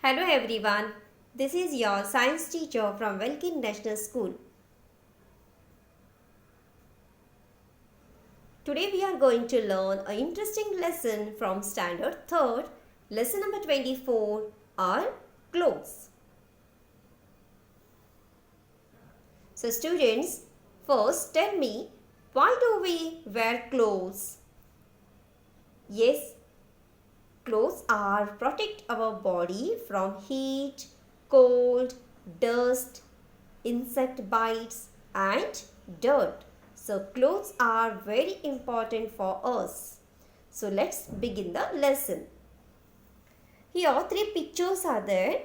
Hello everyone, this is your science teacher from Welkin National School. Today we are going to learn an interesting lesson from Standard 3rd, lesson number 24 are clothes. So students, first tell me, why do we wear clothes? Yes, clothes are protect our body from heat, cold, dust, insect bites and dirt. So clothes are very important for us. So let's begin the lesson. Here three pictures are there.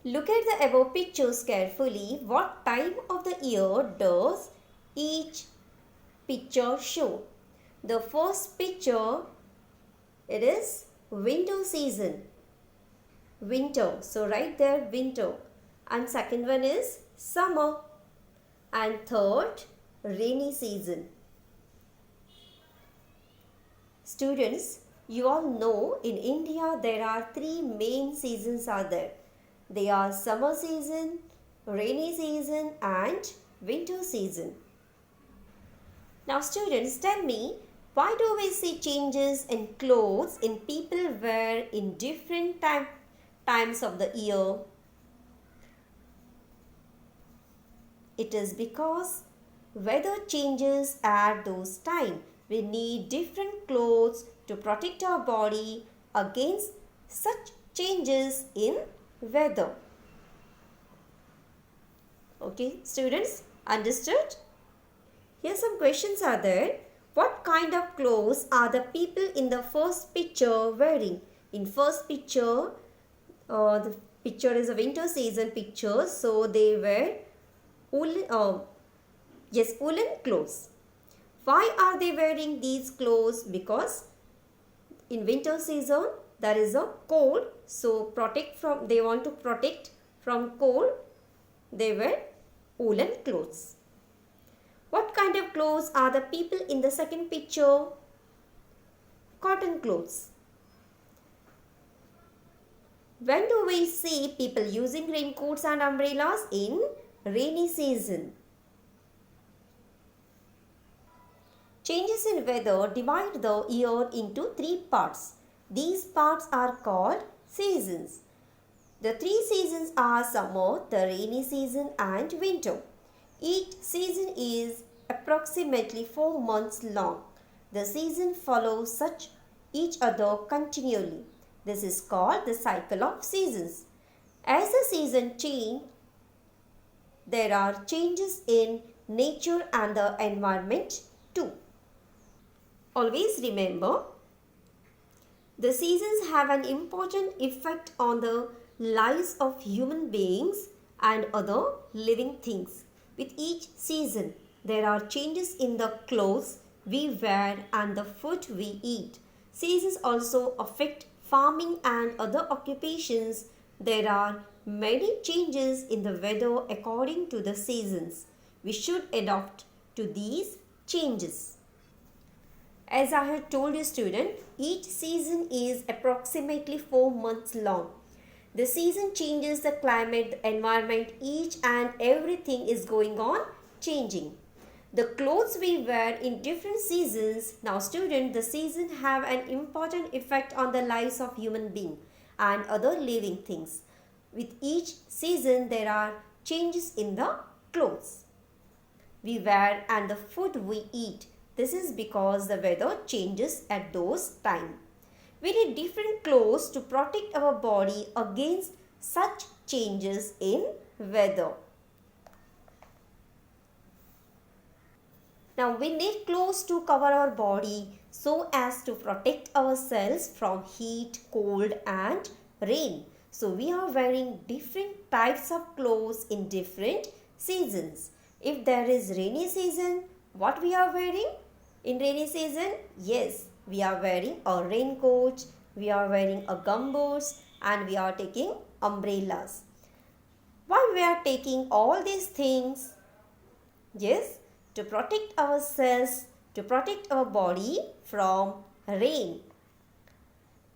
Look at the above pictures carefully. What time of the year does each picture show? The first picture, it is winter season. Winter. So write there winter. And second one is summer. And third, rainy season. Students, you all know in India there are three main seasons are there. They are summer season, rainy season and winter season. Now students, tell me, why do we see changes in clothes in people wear in different times of the year? It is because weather changes at those times. We need different clothes to protect our body against such changes in weather. Okay, students, understood? Here some questions are there. What kind of clothes are the people in the first picture wearing? In first picture, the picture is a winter season picture. So they wear woolen clothes. Why are they wearing these clothes? Because in winter season there is a cold, so they want to protect from cold. They wear woolen clothes. What kind of clothes are the people in the second picture? Cotton clothes. When do we see people using raincoats and umbrellas? In rainy season. Changes in weather divide the year into three parts. These parts are called seasons. The three seasons are summer, the rainy season and winter. Each season is approximately 4 months long. The seasons follow such each other continually. This is called the cycle of seasons. As the seasons change, there are changes in nature and the environment too. Always remember, the seasons have an important effect on the lives of human beings and other living things. With each season, there are changes in the clothes we wear and the food we eat. Seasons also affect farming and other occupations. There are many changes in the weather according to the seasons. We should adapt to these changes. As I had told you student, each season is approximately 4 months long. The season changes the climate, the environment, each and everything is going on changing. The clothes we wear in different seasons, now student, the season have an important effect on the lives of human being and other living things. With each season there are changes in the clothes we wear and the food we eat. This is because the weather changes at those times. We need different clothes to protect our body against such changes in weather. Now we need clothes to cover our body so as to protect ourselves from heat, cold and rain. So we are wearing different types of clothes in different seasons. If there is rainy season, what we are wearing? In rainy season, yes, we are wearing a raincoat, we are wearing a gumboots and we are taking umbrellas. Why we are taking all these things? Yes, to protect ourselves, to protect our body from rain.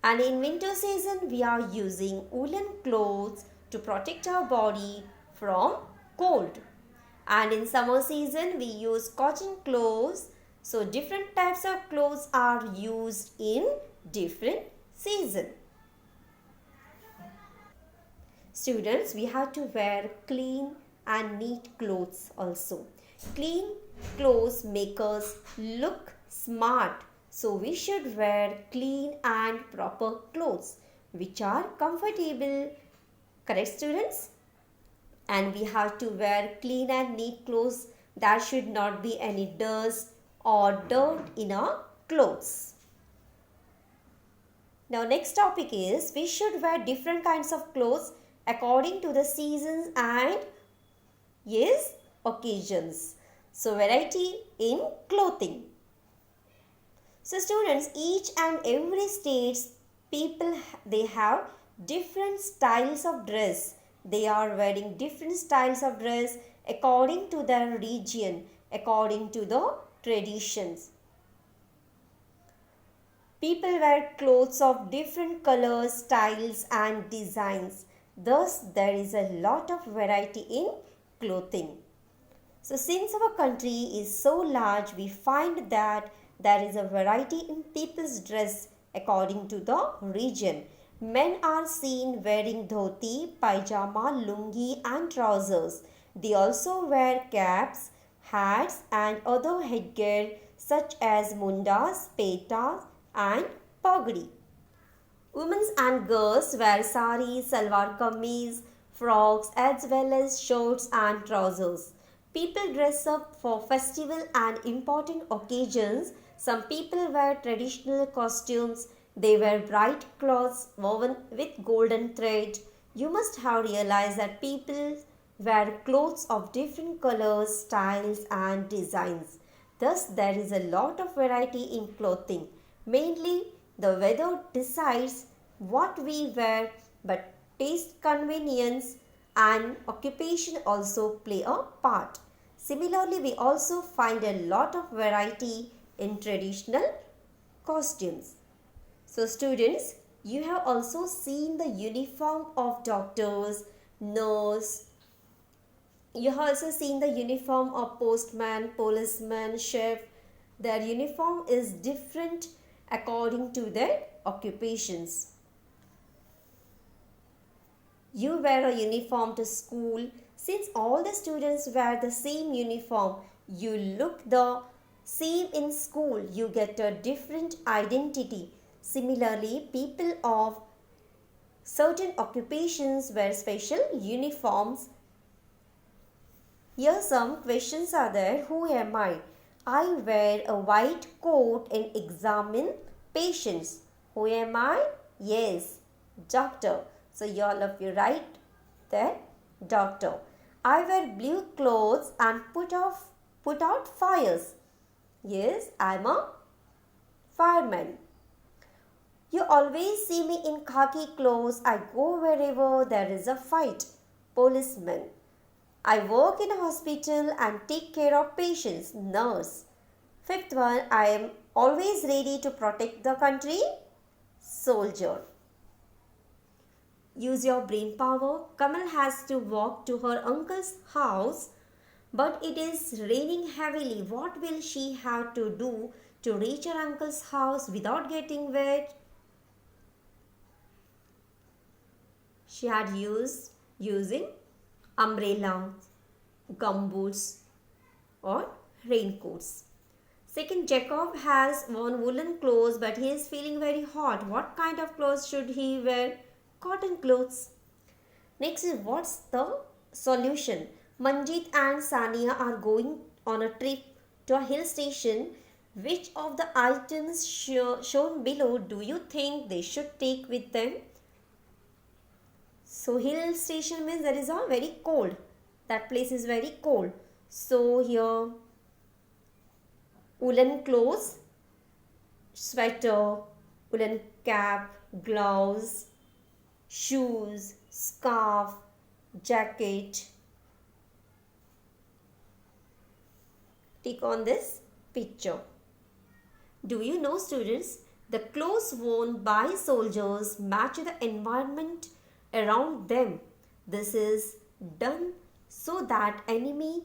And in winter season, we are using woolen clothes to protect our body from cold. And in summer season, we use cotton clothes. So different types of clothes are used in different season. Students, we have to wear clean and neat clothes also. Clean clothes make us look smart. So we should wear clean and proper clothes which are comfortable. Correct, students? And we have to wear clean and neat clothes. There should not be any dust or dirt in our clothes. Now next topic is we should wear different kinds of clothes according to the seasons and yes, occasions. So variety in clothing. So students, each and every states people they have different styles of dress. They are wearing different styles of dress according to their region, according to the traditions. People wear clothes of different colors, styles and designs. Thus, there is a lot of variety in clothing. So, since our country is so large, we find that there is a variety in people's dress according to the region. Men are seen wearing dhoti, pajama, lungi and trousers. They also wear caps, hats and other headgear such as mundas, petas and pagdi. Women and girls wear saris, salwar kameez, frocks as well as shorts and trousers. People dress up for festival and important occasions. Some people wear traditional costumes. They wear bright clothes woven with golden thread. You must have realized that people wear clothes of different colors, styles and designs. Thus, there is a lot of variety in clothing. Mainly, the weather decides what we wear, but taste, convenience and occupation also play a part. Similarly, we also find a lot of variety in traditional costumes. So students, you have also seen the uniform of doctors, nurse. You have also seen the uniform of postman, policeman, chef. Their uniform is different according to their occupations. You wear a uniform to school. Since all the students wear the same uniform, you look the same in school. You get a different identity. Similarly, people of certain occupations wear special uniforms. Here some questions are there. Who am I? I wear a white coat and examine patients. Who am I? Yes, doctor. So you all of you write there, doctor. I wear blue clothes and put out fires. Yes, I am a fireman. You always see me in khaki clothes. I go wherever there is a fight. Policeman. I work in a hospital and take care of patients. Nurse. Fifth one, I am always ready to protect the country. Soldier. Use your brain power. Kamal has to walk to her uncle's house, but it is raining heavily. What will she have to do to reach her uncle's house without getting wet? She had using umbrella, gumboots or raincoats. Second, Jacob has worn woolen clothes but he is feeling very hot. What kind of clothes should he wear? Cotton clothes. Next is what's the solution? Manjit and Sania are going on a trip to a hill station. Which of the items shown below do you think they should take with them? So hill station means there is a very cold. That place is very cold. So here woolen clothes, sweater, woolen cap, gloves, shoes, scarf, jacket. Tick on this picture. Do you know, students, The clothes worn by soldiers match the environment around them. This is done so that enemy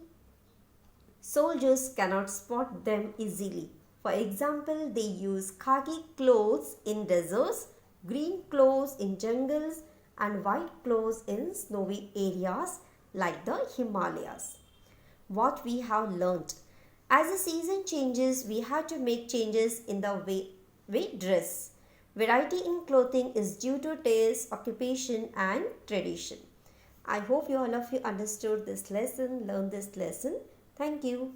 soldiers cannot spot them easily. For example, they use khaki clothes in deserts, green clothes in jungles, and white clothes in snowy areas like the Himalayas. What we have learnt: as the season changes, we have to make changes in the way we dress. Variety in clothing is due to taste, occupation, and tradition. I hope you all of you understood this lesson, learned this lesson. Thank you.